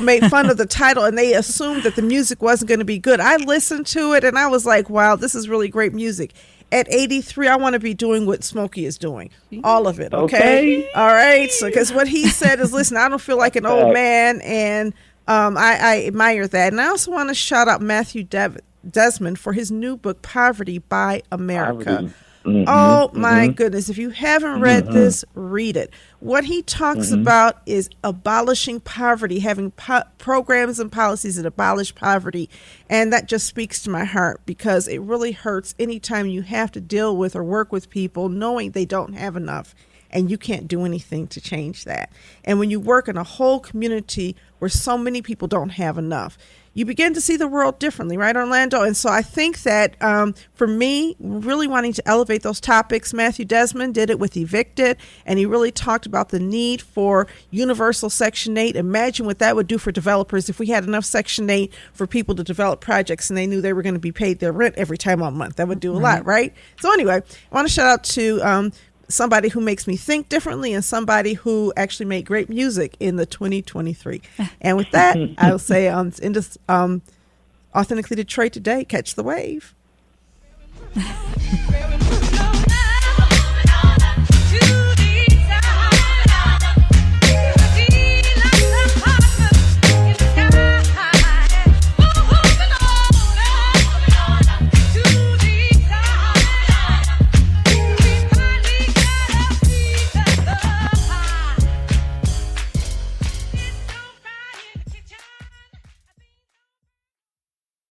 Speaker 1: made fun of the title, and they assumed that the music wasn't going to be good. I listened to it, and I was like, wow, this is really great music. at 83, I want to be doing what Smokey is doing. All of it, okay? All right? So, because what he said is, listen, I don't feel like an old man, and I admire that. And I also want to shout out Matthew Desmond for his new book, Poverty by America. Oh my goodness. If you haven't read this, read it. What he talks about is abolishing poverty, having programs and policies that abolish poverty. And that just speaks to my heart, because it really hurts anytime you have to deal with or work with people knowing they don't have enough and you can't do anything to change that. And when you work in a whole community where so many people don't have enough, you begin to see the world differently, right, Orlando? And so I think that for me, really wanting to elevate those topics, Matthew Desmond did it with Evicted, and he really talked about the need for universal Section 8. Imagine what that would do for developers if we had enough Section 8 for people to develop projects and they knew they were going to be paid their rent every time a month. That would do a lot, right? So anyway, I want to shout out to somebody who makes me think differently and somebody who actually made great music in the 2023. And with that, I will say into Authentically Detroit today. Catch the wave.